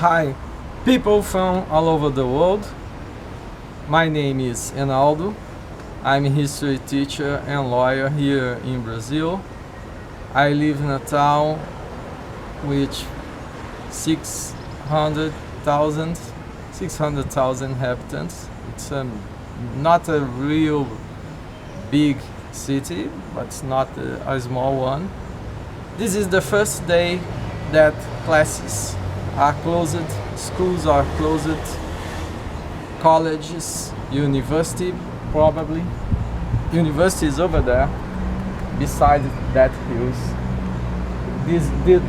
Hi, people from all over the world. My name is Enaldo. I'm a history teacher and lawyer here in Brazil. I live in a town with 600,000 inhabitants. It's not a real big city, but it's not a small one. This is the first day that classes are closed, schools are closed, colleges, university probably. University is over there, beside that hills.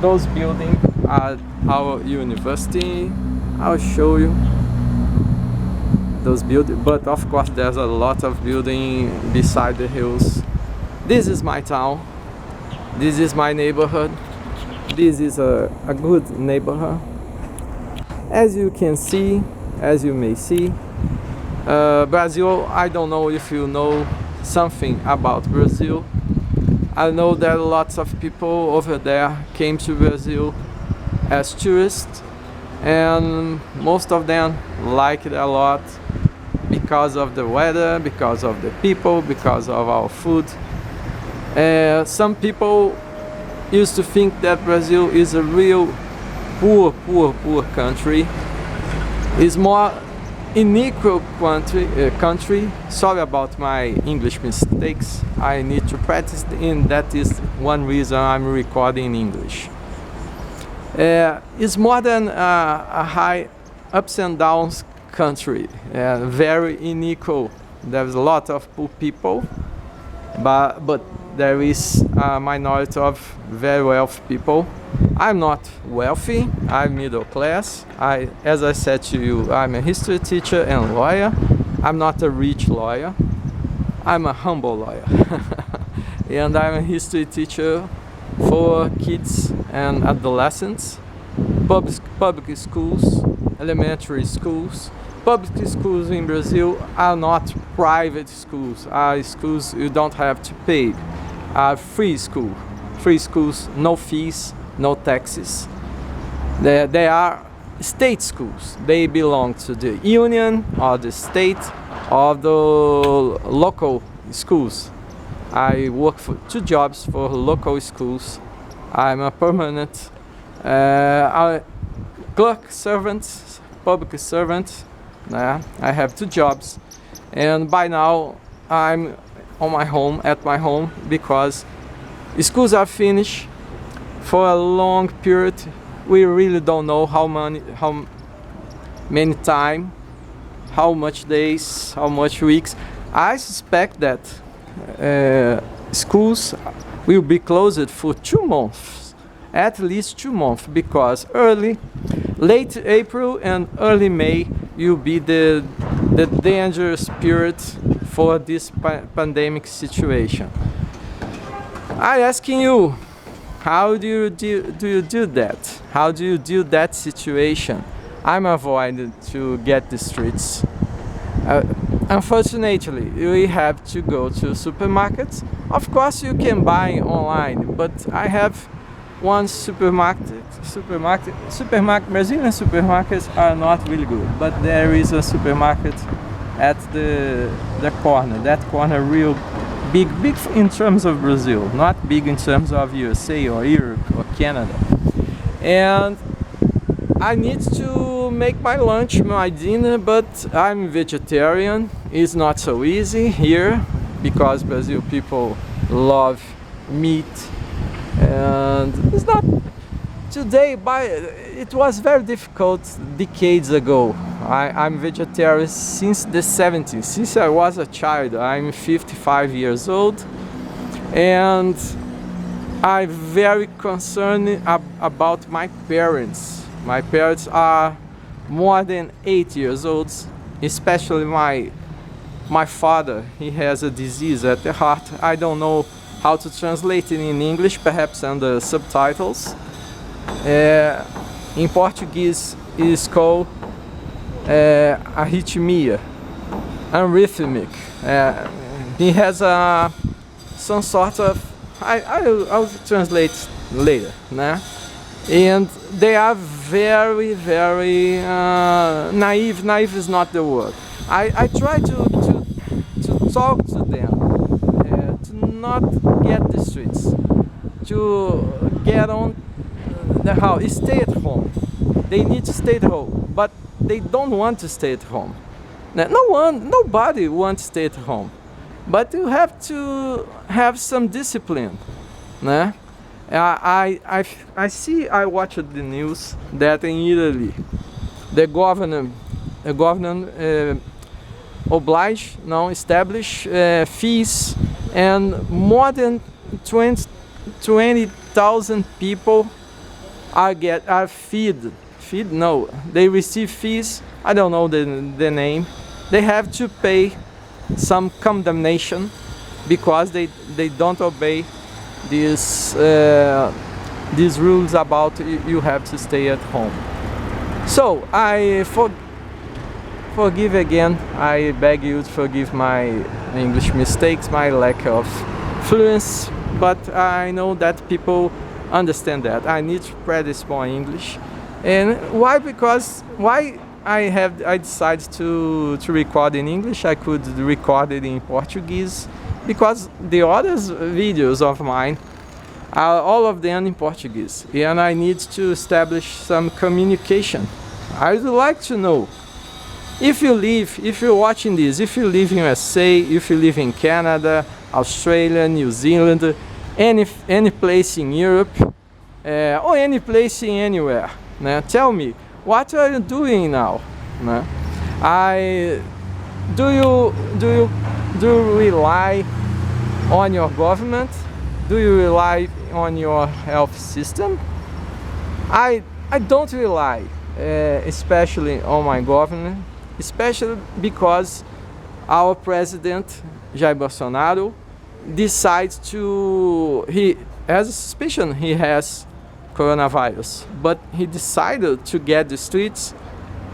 Those buildings are our university. I'll show you those buildings, but of course there's a lot of building beside the hills. This is my town. This is my neighborhood. This is a good neighborhood. As you can see, as you may see, Brazil, I don't know if you know something about Brazil. I know that lots of people over there came to Brazil as tourists, and most of them like it a lot because of the weather, because of the people, because of our food. Some people used to think that Brazil is a real poor country. It's more unequal country. Sorry about my English mistakes. I need to practice, and that is one reason I'm recording in English. It's more than a high ups and downs country, very unequal. There's a lot of poor people, but there is a minority of very wealthy people. I'm not wealthy, I'm middle class. As I said to you, I'm a history teacher and lawyer. I'm not a rich lawyer, I'm a humble lawyer. And I'm a history teacher for kids and adolescents, public schools, elementary schools. Public schools in Brazil are not private schools, are schools you don't have to pay. Are free schools, no fees, no taxes. They are state schools. They belong to the union or the state or the local schools. I work for 2 jobs for local schools. I'm a permanent clerk servant, public servant. I have 2 jobs, and by now I'm at my home because schools are finished for a long period. We really don't know how many time, how much days, how much weeks. I suspect that schools will be closed for 2 months, at least 2 months, because late April and early May will be the dangerous period for this pandemic situation. I'm asking you, how do you do that? How do you do that situation? I'm avoiding to get the streets. Unfortunately, we have to go to supermarkets. Of course, you can buy online, but I have one supermarket. Brazilian supermarkets are not really good, but there is a supermarket at the corner. That corner real big in terms of Brazil, not big in terms of USA or Europe or Canada. And I need to make my lunch, my dinner, but I'm vegetarian. It's not so easy here because Brazil people love meat, and it's not today. It was very difficult decades ago. I'm vegetarian since the 70s, since I was a child. I'm 55 years old, and I'm very concerned about my parents. My parents are more than 8 years old, especially my father. He has a disease at the heart. I don't know how to translate it in English, perhaps under subtitles. In Portuguese, it is called arrhythmia, arrhythmic. He has some sort of, I'll translate later, né? and they are very, very naive. Naive is not the word. I try to talk to them, to not get the streets, to get on the house, stay at home. They need to stay at home, but they don't want to stay at home. Nobody wants to stay at home, but you have to have some discipline, né? I watched the news that in Italy the government establish fees, and more than 20,000 people are feed no, they receive fees. I don't know the name. They have to pay some condemnation because they don't obey these rules about you have to stay at home. So I forgive again. I beg you to forgive my English mistakes, my lack of fluency, but I know that people understand that I need to practice more English. And why? Because why I decided to record in English. I could record it in Portuguese because the other videos of mine are all of them in Portuguese, and I need to establish some communication. I would like to know if you're watching this, if you live in USA, if you live in Canada, Australia, New Zealand, any place in Europe, or any place in anywhere. Tell me, what are you doing now? Do you rely on your government? Do you rely on your health system? I don't rely, especially on my government, especially because our president Jair Bolsonaro decides he has a suspicion he has coronavirus, but he decided to get the streets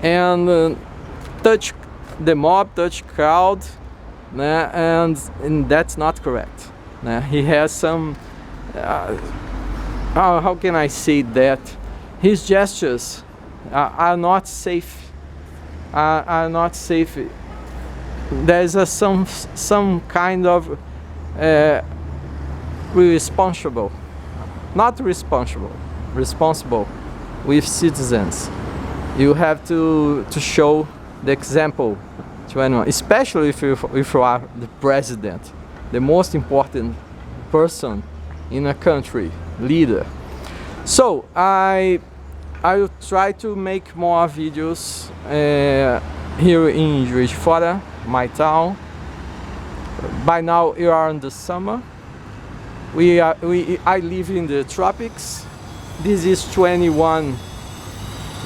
and touch the mob, touch crowd, and that's not correct. He has some, how can I say that? His gestures are not safe. Are not safe. There is some kind of responsible with citizens. You have to show the example to anyone, especially if you are the president, the most important person in a country, leader. So I will try to make more videos here in Juiz de Fora, my town. By now you are in the summer. I live in the tropics. This is 21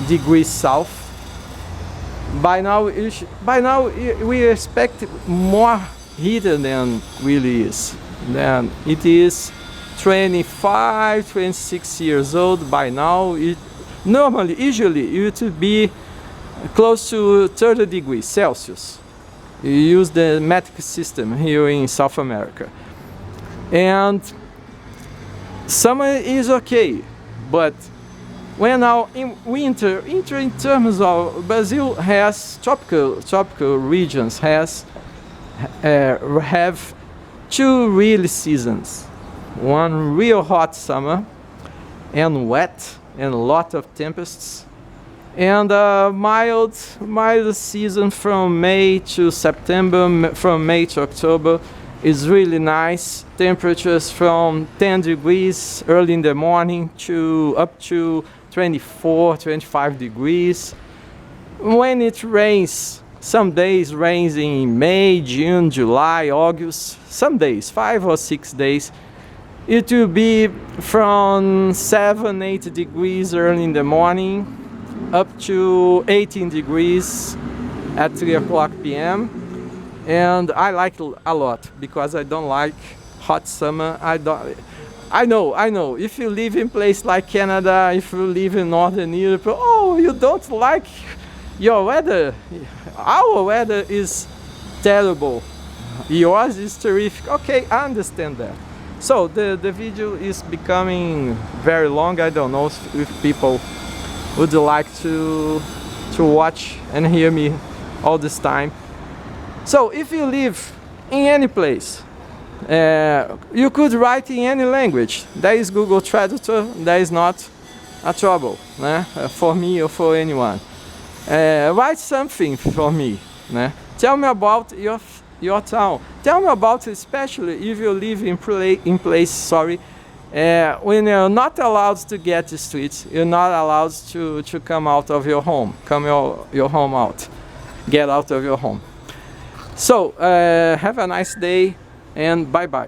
degrees south. By now we expect more heat than really is. Then it is 25, 26 years old by now. Usually it would be close to 30 degrees Celsius. You use the metric system here in South America. And summer is okay, but when now in winter, in terms of Brazil has tropical regions have two real seasons. One real hot summer and wet and a lot of tempests, and a mild season from May to September, from May to October is really nice. Temperatures from 10 degrees early in the morning to up to 24, 25 degrees. When it rains, some days rains in May, June, July, August, some days, 5 or 6 days, it will be from 7, 8 degrees early in the morning up to 18 degrees at 3 o'clock p.m. And I like it a lot because I don't like hot summer. I know. If you live in place like Canada, if you live in Northern Europe, oh, you don't like your weather. Our weather is terrible. Yours is terrific. Okay, I understand that. So the video is becoming very long. I don't know if people would like to watch and hear me all this time. So if you live in any place, you could write in any language. There is Google Traductor. There is not a trouble, né? For me or for anyone. Write something for me, né? Tell me about your town. Tell me about, especially if you live in place, when you're not allowed to get to streets, you're not allowed to come out of your home. Come your home out. Get out of your home. So have a nice day and bye bye.